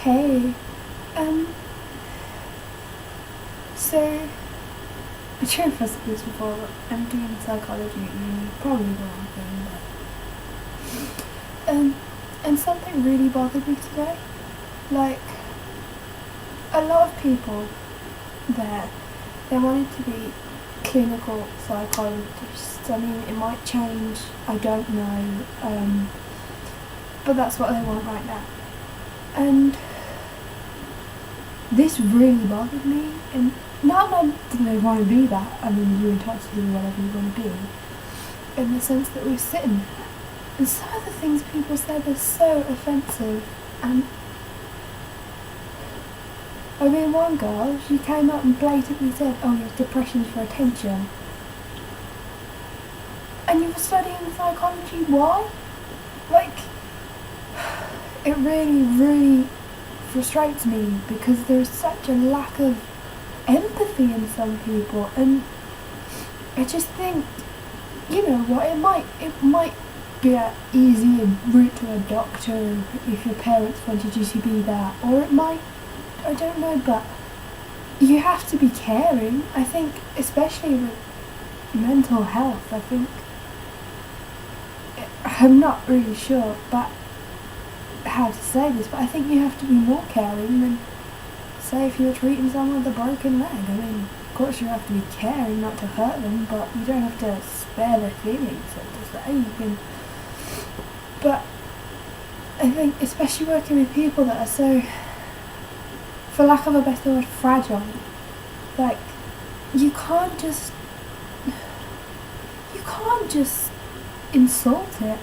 Hey, um, so I'm sure I've said this before, but I'm doing psychology at uni, probably the wrong thing, but and something really bothered me today. Like, a lot of people there, they wanted to be clinical psychologists. I mean, it might change, I don't know, but that's what they want right now. And this really bothered me, and not that they want to be that. I mean, you're entitled to do whatever you want to be, in the sense that we're sitting there, and some of the things people said are so offensive. And I mean, one girl, she came up and blatantly said, "Oh, your depression's for attention." And you were studying psychology, why? Like, it really, really frustrates me because there's such a lack of empathy in some people, and I just think, you know what, it might be an easy route to a doctor if your parents wanted you to be that, or it might, I don't know, but you have to be caring. I think, especially with mental health, I think, I'm not really sure but how to say this, but I think you have to be more caring than, say, if you're treating someone with a broken leg. I mean, of course you have to be caring not to hurt them, but you don't have to spare their feelings, so to say. You can, but I think, especially working with people that are so, for lack of a better word, fragile, like, you can't just insult it.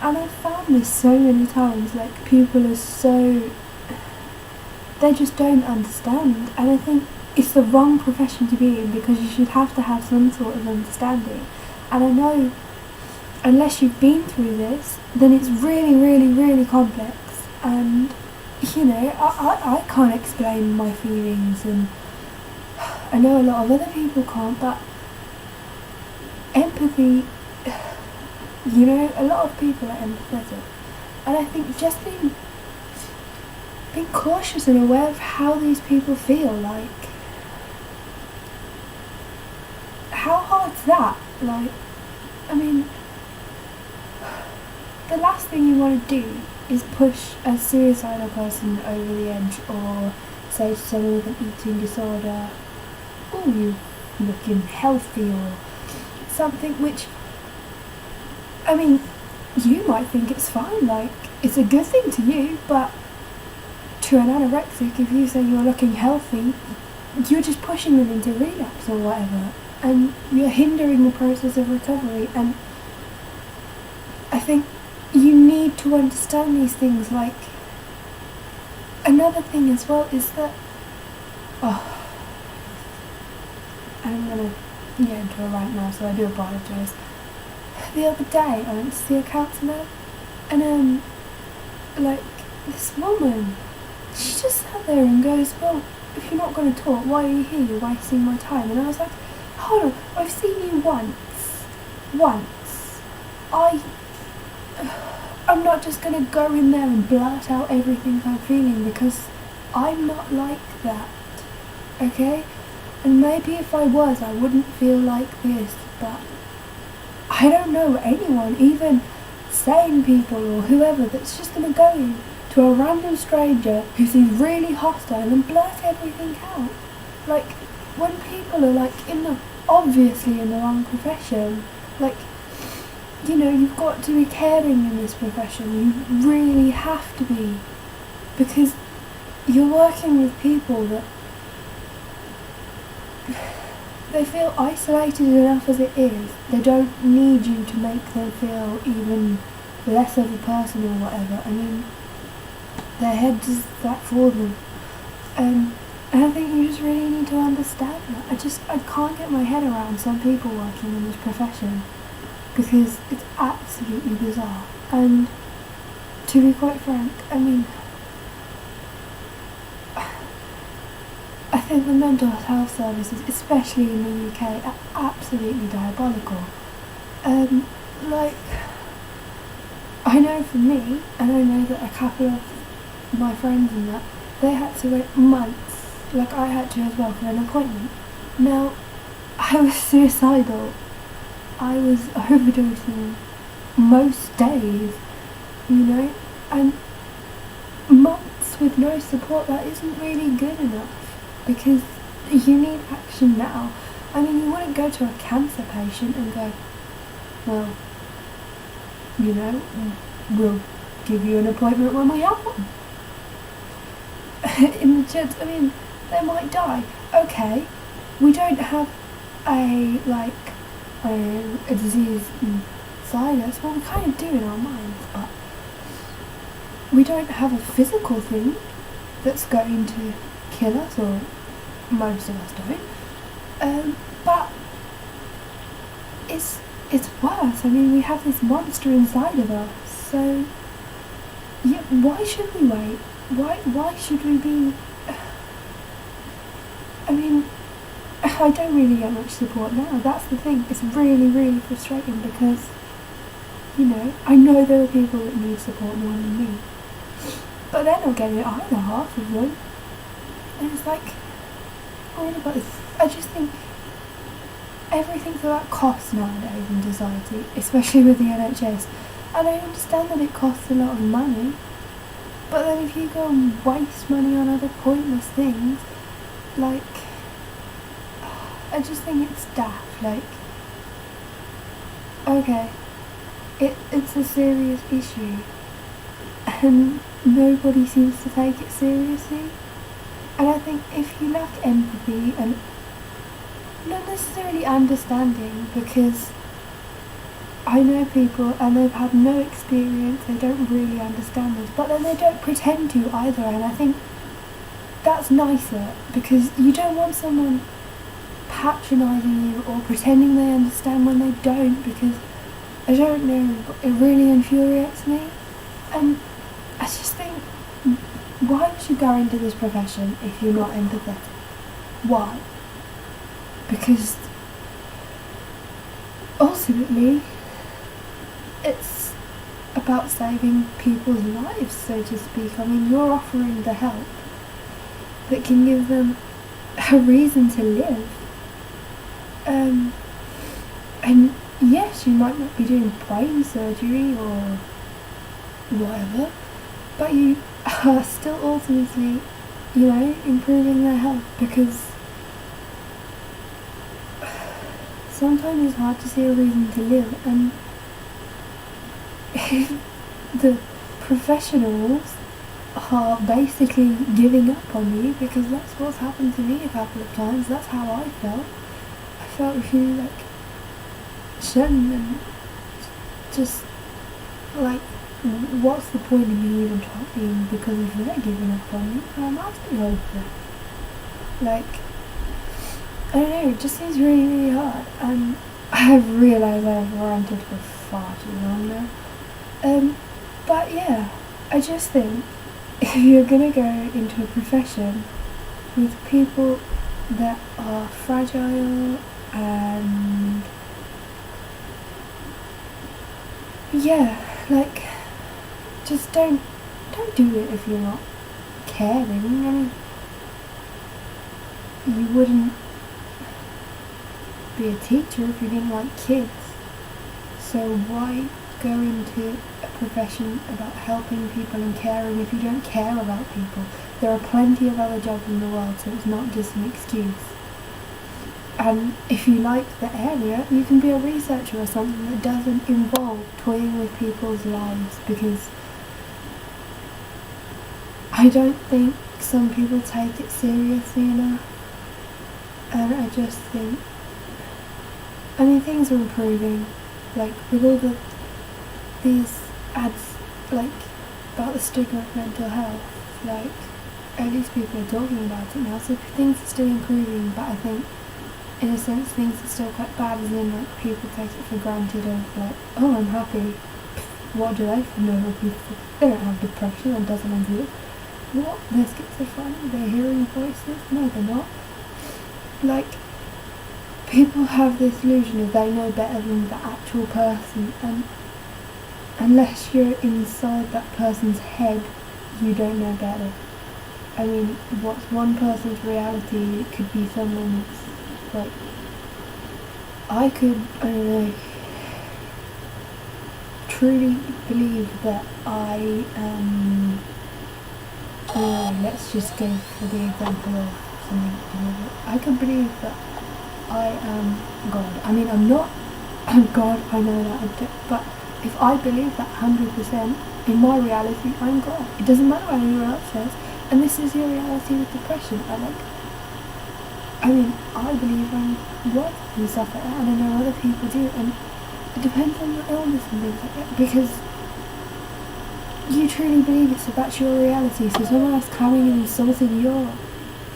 And I've found this so many times, like, people are so, they just don't understand, and I think it's the wrong profession to be in, because you should have to have some sort of understanding. And I know, unless you've been through this, then it's really, really, really complex, and, you know, I can't explain my feelings, and I know a lot of other people can't, but empathy, you know, a lot of people are empathetic, and I think just being cautious and aware of how these people feel, like, how hard's that? Like, I mean, the last thing you want to do is push a suicidal person over the edge, or say to someone with an eating disorder, "Oh, you're looking healthy," or something which, I mean, you might think it's fine, like, it's a good thing to you, but to an anorexic, if you say you're looking healthy, you're just pushing them into relapse or whatever, and you're hindering the process of recovery. And I think you need to understand these things. Like, another thing as well is that, I'm gonna get into a rant now, so I do apologise. The other day I went to see a counsellor, and like, this woman, she just sat there and goes, "Well, if you're not going to talk, why are you here? You're wasting my time." And I was like, "Hold on, I've seen you once. I'm not just going to go in there and blurt out everything I'm feeling, because I'm not like that, okay? And maybe if I was, I wouldn't feel like this, but I don't know anyone, even sane people or whoever, that's just going to go in to a random stranger who seems really hostile and blurt everything out." Like, when people are, like, obviously in the wrong profession, like, you know, you've got to be caring in this profession. You really have to be, because you're working with people that they feel isolated enough as it is. They don't need you to make them feel even less of a person or whatever. I mean, their head does that for them. And I think you just really need to understand that. I can't get my head around some people working in this profession, because it's absolutely bizarre. And to be quite frank, I mean, I think the mental health services, especially in the UK, are absolutely diabolical. Like, I know for me, and I know that a couple of my friends and that, they had to wait months, like I had to as well, for an appointment. Now, I was suicidal. I was overdosing most days, and months with no support, that isn't really good enough, because you need action now. I mean, you wouldn't go to a cancer patient and go, well, we'll give you an appointment when we have one. In the church, I mean, they might die. Okay, we don't have a disease inside us. Well, we kind of do in our minds, but we don't have a physical thing that's going to kill us, or most of us don't. But it's worse. I mean, we have this monster inside of us. So, yeah, why should we wait? Why should we be? I mean, I don't really get much support now. That's the thing. It's really, really frustrating because, I know there are people that need support more than me, but they're not getting it either, half of them. And it's like, I just think everything's about cost nowadays in society, especially with the NHS. And I understand that it costs a lot of money, but then if you go and waste money on other pointless things, I just think it's daft. Okay, it's a serious issue, and nobody seems to take it seriously. And I think if you lack empathy and not necessarily understanding, because I know people and they've had no experience, they don't really understand this, but then they don't pretend to either, and I think that's nicer, because you don't want someone patronising you or pretending they understand when they don't, because I don't know, it really infuriates me. And I just think, why would you go into this profession if you're not empathetic? Why? Because ultimately it's about saving people's lives, so to speak. I mean, you're offering the help that can give them a reason to live. And yes, you might not be doing brain surgery or whatever, but you are still ultimately, improving their health, because sometimes it's hard to see a reason to live, and the professionals are basically giving up on you, because that's what's happened to me a couple of times. That's how I felt. I felt really shunned, and just what's the point of me even trying, because if they're giving up on me, I'm asking over it. I don't know, it just seems really, really hard, and I've realised I've ranted for far too long now. But yeah, I just think if you're gonna go into a profession with people that are fragile and just don't do it if you're not caring. I mean, you wouldn't be a teacher if you didn't like kids, so why go into a profession about helping people and caring if you don't care about people? There are plenty of other jobs in the world, so it's not just an excuse. And if you like the area, you can be a researcher or something that doesn't involve toying with people's lives, because I don't think some people take it seriously enough. And I just think, things are improving, with all these ads, about the stigma of mental health, at least people are talking about it now, so things are still improving, but I think, in a sense, things are still quite bad, as in, people take it for granted of, oh, I'm happy, what do they know? People, they don't have depression and doesn't exist. What? They're schizophrenic, they're hearing voices? No, they're not. People have this illusion of they know better than the actual person, and unless you're inside that person's head, you don't know better. I mean, what's one person's reality could be someone's, like, I could, I don't know, truly believe that I am, let's just go for the example of something. I could believe that I am God. I mean, I'm not God, I know that, but if I believe that 100%, in my reality, I'm God. It doesn't matter what anyone else says, and this is your reality with depression. I believe I'm worth and stuff like that, and I know other people do, and it depends on your illness and things like that, because you truly believe it, so that's your reality. So someone else coming and insulting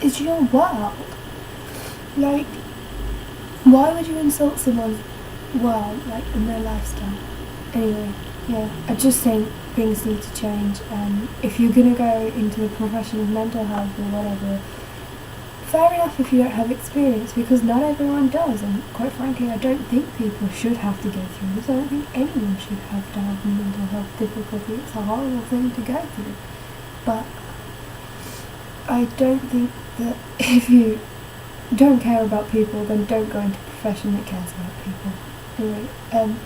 it's your world. Like, why would you insult someone's world, like, in their lifestyle? Anyway, yeah, I just think things need to change, and if you're gonna go into the profession of mental health or whatever, fair enough if you don't have experience, because not everyone does, and quite frankly, I don't think people should have to go through this. I don't think anyone should have to have mental health difficulty. It's a horrible thing to go through. But I don't think that if you don't care about people, then don't go into a profession that cares about people. Anyway,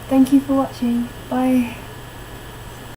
thank you for watching. Bye.